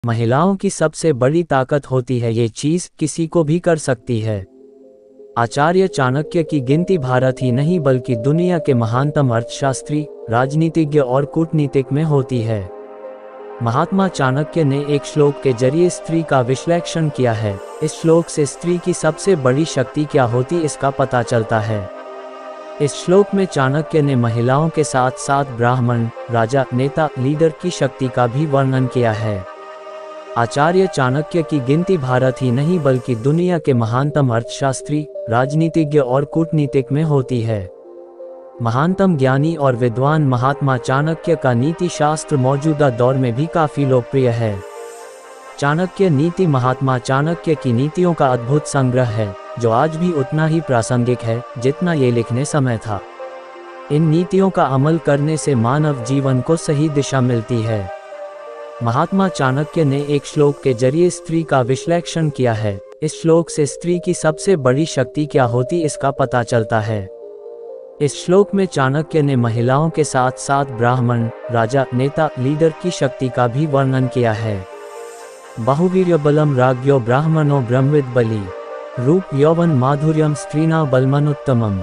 महिलाओं की सबसे बड़ी ताकत होती है, ये चीज किसी को भी कर सकती है। आचार्य चाणक्य की गिनती भारत ही नहीं बल्कि दुनिया के महानतम अर्थशास्त्री, राजनीतिज्ञ और कूटनीतिक में होती है। महात्मा चाणक्य ने एक श्लोक के जरिए स्त्री का विश्लेषण किया है। इस श्लोक से स्त्री की सबसे बड़ी शक्ति क्या होती इसका पता चलता है। इस श्लोक में चाणक्य ने महिलाओं के साथ साथ ब्राह्मण, राजा, नेता, लीडर की शक्ति का भी वर्णन किया है। आचार्य चाणक्य की गिनती भारत ही नहीं बल्कि दुनिया के महानतम अर्थशास्त्री, राजनीतिज्ञ और कूटनीतिक में होती है। महानतम ज्ञानी और विद्वान महात्मा चाणक्य का नीति शास्त्र मौजूदा दौर में भी काफी लोकप्रिय है। चाणक्य नीति महात्मा चाणक्य की नीतियों का अद्भुत संग्रह है, जो आज भी उतना ही प्रासंगिक है जितना ये लिखने समय था। इन नीतियों का अमल करने से मानव जीवन को सही दिशा मिलती है। महात्मा चाणक्य ने एक श्लोक के जरिए स्त्री का विश्लेषण किया है। इस श्लोक से स्त्री की सबसे बड़ी शक्ति क्या होती इसका पता चलता है। इस श्लोक में चाणक्य ने महिलाओं के साथ साथ ब्राह्मण, राजा, नेता, लीडर की शक्ति का भी वर्णन किया है। बहुवीर्य बलम राज्ञो ब्राह्मणो ब्रह्मविद बली, रूप यौवन माधुर्यम स्त्रीणा बलमनुत्तमम।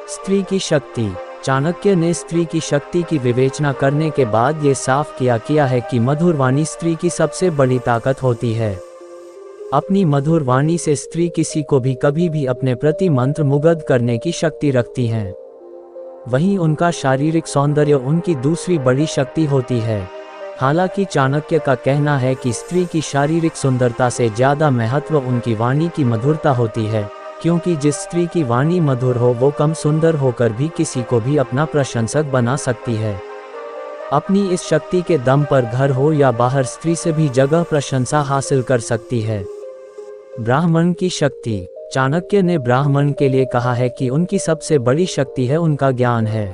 स्त्री की शक्ति। चाणक्य ने स्त्री की शक्ति की विवेचना करने के बाद ये साफ किया है कि मधुर वाणी स्त्री की सबसे बड़ी ताकत होती है। अपनी मधुर वाणी से स्त्री किसी को भी कभी भी अपने प्रति मंत्र मुग्ध करने की शक्ति रखती हैं। वहीं उनका शारीरिक सौंदर्य उनकी दूसरी बड़ी शक्ति होती है। हालांकि चाणक्य का कहना है कि स्त्री की शारीरिक सुंदरता से ज्यादा महत्व उनकी वाणी की मधुरता होती है, क्योंकि जिस स्त्री की वाणी मधुर हो वो कम सुंदर होकर भी किसी को भी अपना प्रशंसक बना सकती है। अपनी इस शक्ति के दम पर घर हो या बाहर स्त्री से भी जगह प्रशंसा हासिल कर सकती है। ब्राह्मण की शक्ति। चाणक्य ने ब्राह्मण के लिए कहा है कि उनकी सबसे बड़ी शक्ति है उनका ज्ञान है।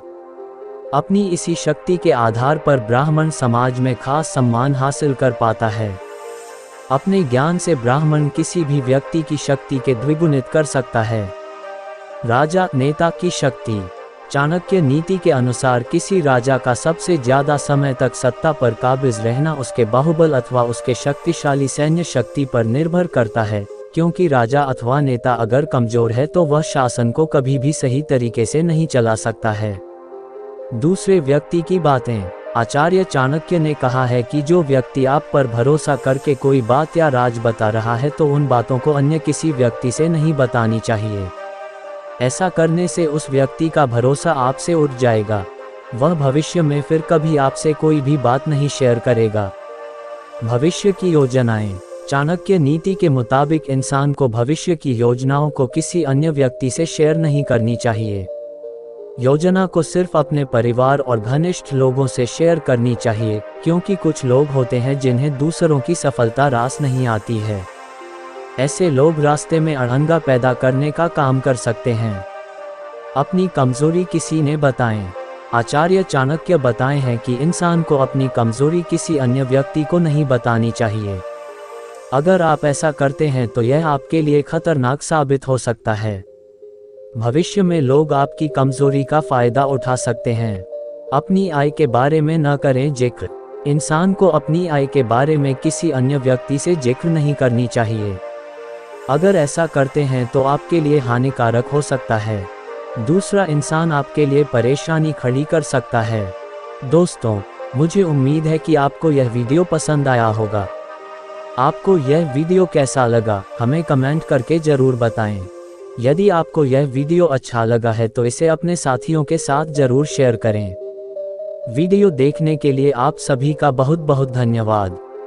अपनी इसी शक्ति के आधार पर ब्राह्मण समाज में खास सम्मान हासिल कर पाता है। अपने ज्ञान से ब्राह्मण किसी भी व्यक्ति की शक्ति के द्विगुणित कर सकता है। राजा, नेता की शक्ति। चाणक्य नीति के अनुसार किसी राजा का सबसे ज्यादा समय तक सत्ता पर काबिज रहना उसके बाहुबल अथवा उसके शक्तिशाली सैन्य शक्ति पर निर्भर करता है, क्योंकि राजा अथवा नेता अगर कमजोर है तो वह शासन को कभी भी सही तरीके से नहीं चला सकता है। दूसरे व्यक्ति की बातें। आचार्य चाणक्य ने कहा है कि जो व्यक्ति आप पर भरोसा करके कोई बात या राज बता रहा है तो उन बातों को अन्य किसी व्यक्ति से नहीं बतानी चाहिए। ऐसा करने से उस व्यक्ति का भरोसा आपसे उठ जाएगा। वह भविष्य में फिर कभी आपसे कोई भी बात नहीं शेयर करेगा। भविष्य की योजनाएं। चाणक्य नीति के मुताबिक इंसान को भविष्य की योजनाओं को किसी अन्य व्यक्ति से शेयर नहीं करनी चाहिए। योजना को सिर्फ अपने परिवार और घनिष्ठ लोगों से शेयर करनी चाहिए, क्योंकि कुछ लोग होते हैं जिन्हें दूसरों की सफलता रास नहीं आती है। ऐसे लोग रास्ते में अड़ंगा पैदा करने का काम कर सकते हैं। अपनी कमजोरी किसी ने बताएं। आचार्य चाणक्य बताए हैं कि इंसान को अपनी कमजोरी किसी अन्य व्यक्ति को नहीं बतानी चाहिए। अगर आप ऐसा करते हैं तो यह आपके लिए खतरनाक साबित हो सकता है। भविष्य में लोग आपकी कमजोरी का फायदा उठा सकते हैं। अपनी आय के बारे में न करें जिक्र। इंसान को अपनी आय के बारे में किसी अन्य व्यक्ति से जिक्र नहीं करनी चाहिए। अगर ऐसा करते हैं तो आपके लिए हानिकारक हो सकता है। दूसरा इंसान आपके लिए परेशानी खड़ी कर सकता है। दोस्तों, मुझे उम्मीद है कि आपको यह वीडियो पसंद आया होगा। आपको यह वीडियो कैसा लगा हमें कमेंट करके जरूर बताएं। यदि आपको यह वीडियो अच्छा लगा है तो इसे अपने साथियों के साथ जरूर शेयर करें। वीडियो देखने के लिए आप सभी का बहुत बहुत धन्यवाद।